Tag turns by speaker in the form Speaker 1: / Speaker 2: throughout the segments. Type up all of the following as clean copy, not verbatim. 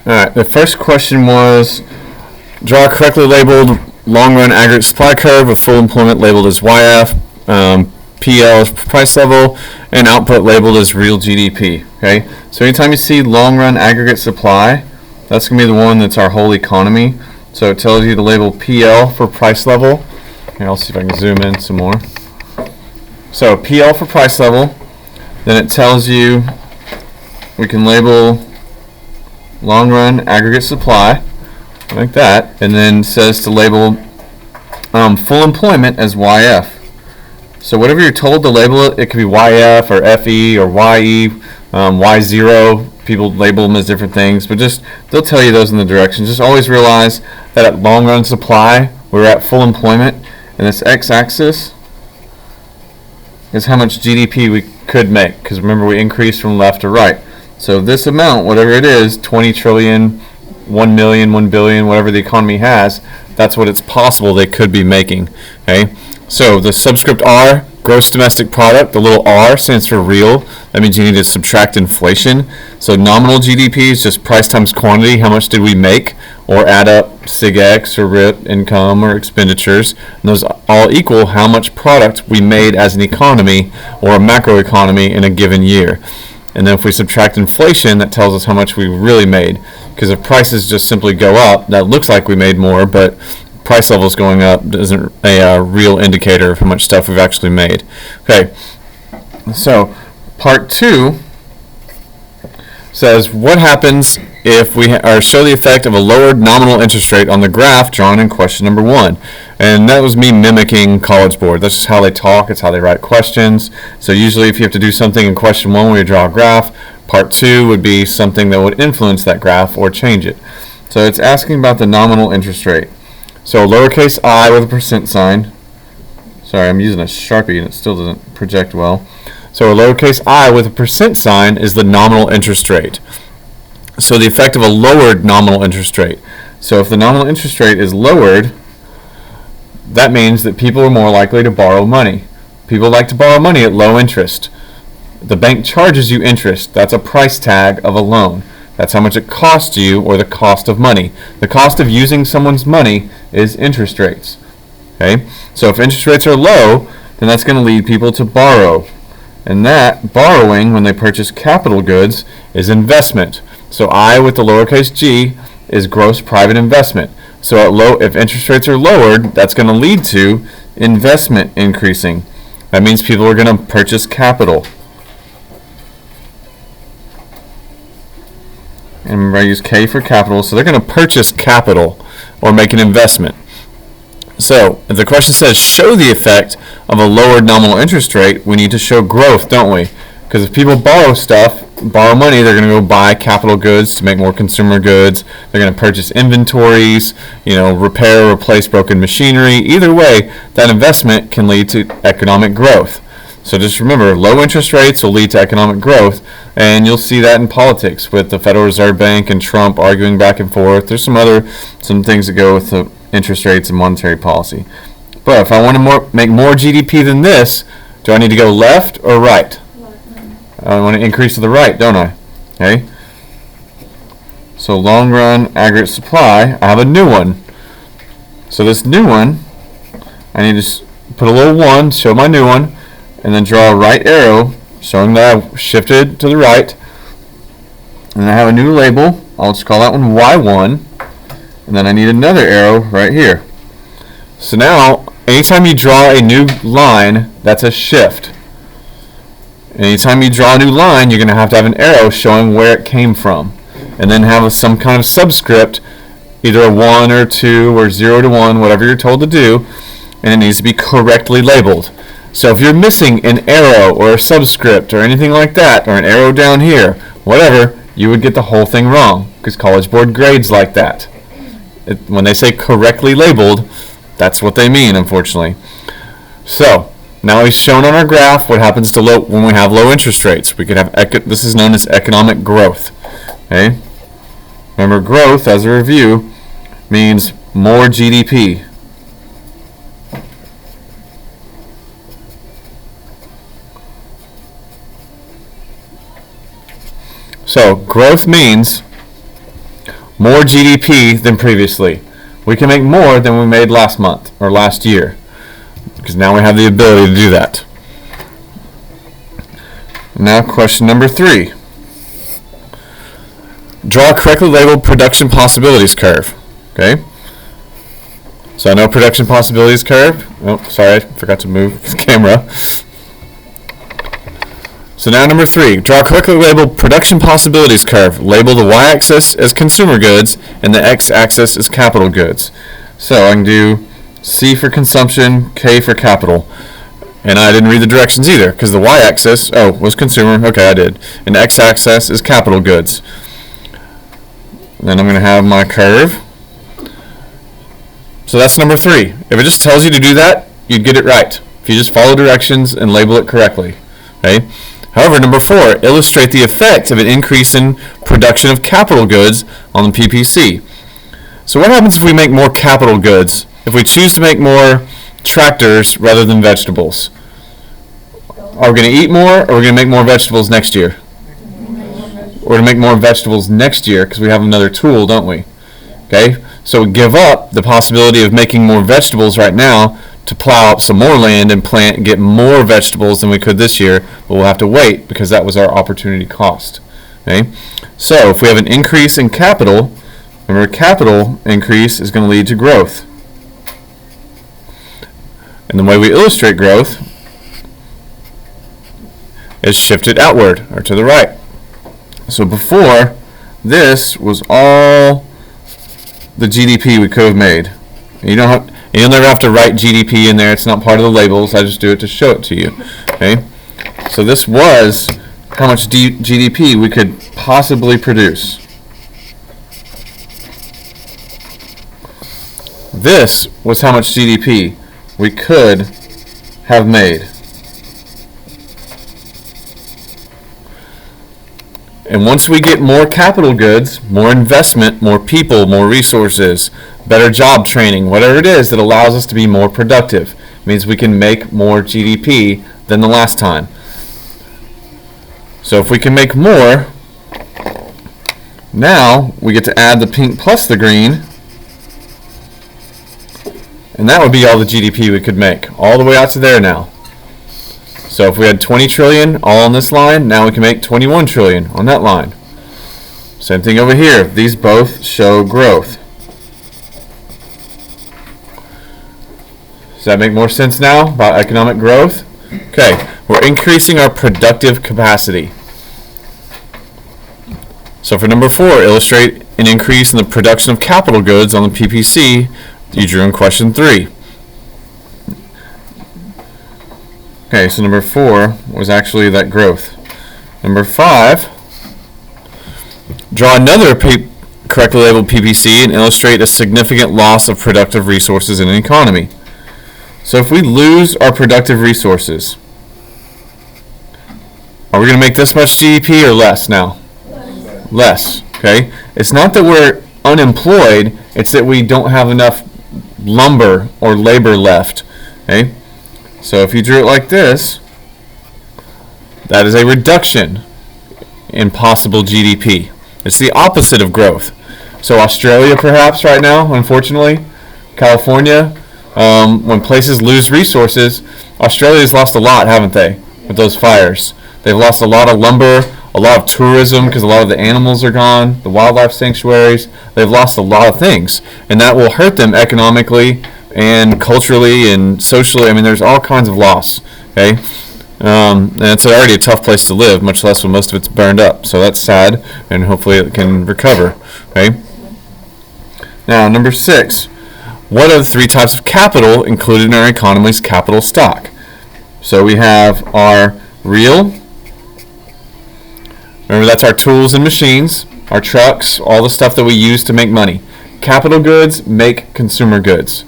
Speaker 1: Alright, the first question was draw a correctly labeled long-run aggregate supply curve with full employment labeled as YF, PL is price level, and output labeled as real GDP. Okay, so anytime you see long-run aggregate supply, that's going to be the one that's our whole economy. So it tells you to label PL for price level. Here, I'll see if I can zoom in some more. So PL for price level, then it tells you we can label long-run aggregate supply like that, and then says to label full employment as YF. So whatever you're told to label it, it could be YF or FE or YE, Y0. People label them as different things, but just they'll tell you those in the directions. Just always realize that at long-run supply, we're at full employment, and this x-axis is how much GDP we could make, because remember we increased from left to right. So this amount, whatever it is, 20 trillion, 1 million, 1 billion, whatever the economy has, that's what it's possible they could be making. Okay, so the subscript R, gross domestic product, the little R stands for real. That means you need to subtract inflation. So nominal GDP is just price times quantity, how much did we make, or add up Sig X or RIP, income or expenditures, and those all equal how much product we made as an economy or a macro economy in a given year. And then if we subtract inflation, that tells us how much we really made. Because if prices just simply go up, that looks like we made more, but price levels going up isn't a real indicator of how much stuff we've actually made. Okay, so part 2 says what happens if we show the effect of a lowered nominal interest rate on the graph drawn in question number 1. And that was me mimicking College Board. That's just how they talk. It's how they write questions. So usually if you have to do something in question 1 where you draw a graph, part 2 would be something that would influence that graph or change it. So it's asking about the nominal interest rate. So lowercase I with a percent sign. Sorry, I'm using a Sharpie and it still doesn't project well. So a lowercase I with a percent sign is the nominal interest rate. So the effect of a lowered nominal interest rate. So if the nominal interest rate is lowered, that means that people are more likely to borrow money. People like to borrow money at low interest. The bank charges you interest. That's a price tag of a loan. That's how much it costs you, or the cost of money. The cost of using someone's money is interest rates. Okay? So if interest rates are low, then that's going to lead people to borrow. And that borrowing, when they purchase capital goods, is investment. So I with the lowercase g is gross private investment. So if interest rates are lowered, that's going to lead to investment increasing. That means people are going to purchase capital. And remember I use K for capital, so they're going to purchase capital or make an investment. So if the question says show the effect of a lowered nominal interest rate, we need to show growth, don't we? Because if people borrow money, they're going to go buy capital goods to make more consumer goods. They're going to purchase inventories, repair or replace broken machinery. Either way, that investment can lead to economic growth. So just remember, low interest rates will lead to economic growth, and you'll see that in politics with the Federal Reserve Bank and Trump arguing back and forth. There's some things that go with the interest rates and monetary policy. But if I want to make more GDP than this, do I need to go left or right? I want to increase to the right, don't I? Okay. So long run aggregate supply, I have a new one. So this new one, I need to put a little 1, show my new one, and then draw a right arrow showing that I've shifted to the right. And I have a new label. I'll just call that one Y1. And then I need another arrow right here. So now, anytime you draw a new line, that's a shift. Anytime you draw a new line, you're going to have an arrow showing where it came from. And then have some kind of subscript, either a 1 or 2 or 0 to 1, whatever you're told to do, and it needs to be correctly labeled. So if you're missing an arrow or a subscript or anything like that, or an arrow down here, whatever, you would get the whole thing wrong, because College Board grades like that. When they say correctly labeled, that's what they mean, unfortunately. So now we've shown on our graph what happens to when we have low interest rates. We could have this is known as economic growth. Okay? Remember, growth, as a review, means more GDP. So growth means more GDP than previously. We can make more than we made last month or last year, because now we have the ability to do that. Now question number 3. Draw a correctly labeled production possibilities curve. Okay. So I know production possibilities curve. Oh, sorry, I forgot to move the camera. So now number 3, draw a correctly labeled production possibilities curve. Label the y-axis as consumer goods and the x-axis as capital goods. So I can do C for consumption, K for capital. And I didn't read the directions either, because the y-axis, was consumer. Okay, I did. And the x-axis is capital goods. And then I'm going to have my curve. So that's number 3. If it just tells you to do that, you'd get it right. If you just follow directions and label it correctly. Okay? However, number 4, illustrate the effect of an increase in production of capital goods on the PPC. So what happens if we make more capital goods? If we choose to make more tractors rather than vegetables? Are we going to eat more, or are we going to make more vegetables next year? We're going to make more vegetables next year because we have another tool, don't we? Okay, so we give up the possibility of making more vegetables right now to plow up some more land and plant and get more vegetables than we could this year, but we'll have to wait because that was our opportunity cost. Okay, so if we have an increase in capital, remember capital increase is going to lead to growth. And the way we illustrate growth is shifted outward or to the right. So before, this was all the GDP we could have made. You'll never have to write GDP in there. It's not part of the labels. I just do it to show it to you. Okay. So this was how much GDP we could possibly produce. This was how much GDP we could have made. And once we get more capital goods, more investment, more people, more resources, better job training, whatever it is that allows us to be more productive, it means we can make more GDP than the last time. So if we can make more, now we get to add the pink plus the green, and that would be all the GDP we could make, all the way out to there now. So if we had 20 trillion all on this line, now we can make 21 trillion on that line. Same thing over here. These both show growth. Does that make more sense now about economic growth? Okay, we're increasing our productive capacity. So for number 4, illustrate an increase in the production of capital goods on the PPC you drew in question 3. Okay, so number 4 was actually that growth. Number 5, draw another correctly labeled PPC and illustrate a significant loss of productive resources in an economy. So if we lose our productive resources, are we going to make this much GDP or less now? Less. Okay? It's not that we're unemployed, it's that we don't have enough lumber or labor left. Okay? So if you drew it like this, that is a reduction in possible GDP. It's the opposite of growth. So Australia perhaps right now, unfortunately, California, when places lose resources, Australia's lost a lot, haven't they, with those fires? They've lost a lot of lumber, a lot of tourism because a lot of the animals are gone, the wildlife sanctuaries. They've lost a lot of things, and that will hurt them economically and culturally and socially. I mean, there's all kinds of loss. Okay, and it's already a tough place to live, much less when most of it's burned up. So that's sad, and hopefully it can recover. Okay. Now, number 6. What are the 3 types of capital included in our economy's capital stock? So we have our real. Remember, that's our tools and machines, our trucks, all the stuff that we use to make money. Capital goods make consumer goods.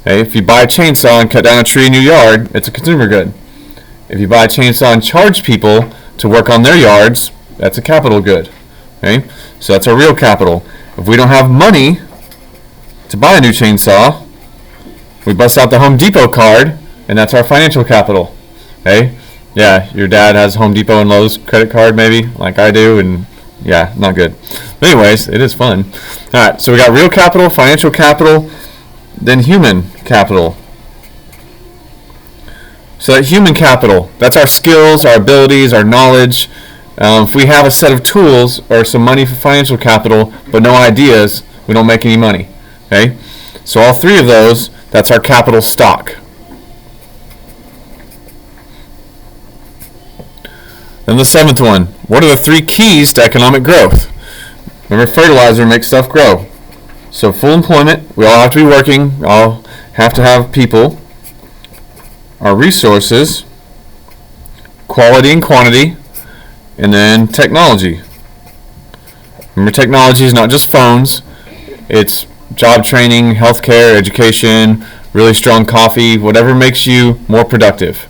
Speaker 1: Okay? If you buy a chainsaw and cut down a tree in your yard, it's a consumer good. If you buy a chainsaw and charge people to work on their yards, that's a capital good. Okay? So that's our real capital. If we don't have money to buy a new chainsaw, we bust out the Home Depot card, and that's our financial capital. Okay? Yeah, your dad has Home Depot and Lowe's credit card maybe, like I do, and Yeah, not good. But anyways, it is fun. All right, so we got real capital, financial capital, then human capital. So that human capital, that's our skills, our abilities, our knowledge. If we have a set of tools or some money for financial capital, but no ideas, we don't make any money. Okay? So all three of those, that's our capital stock. Then the seventh one, what are the three keys to economic growth? Remember, fertilizer makes stuff grow. So full employment, we all have to be working, we all have to have people. Our resources, quality and quantity, and then technology. Remember, technology is not just phones, it's job training, healthcare, education, really strong coffee, whatever makes you more productive.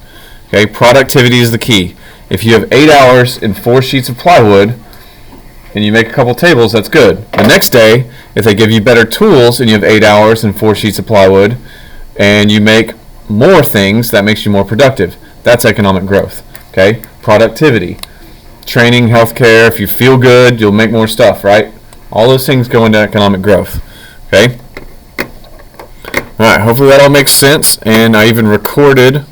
Speaker 1: Okay, productivity is the key. If you have 8 hours and 4 sheets of plywood and you make a couple tables, that's good. The next day, if they give you better tools and you have 8 hours and 4 sheets of plywood and you make more things, that makes you more productive. That's economic growth. Okay, productivity, training, healthcare. If you feel good, you'll make more stuff, right? All those things go into economic growth. Okay. All right. Hopefully that all makes sense. And I even recorded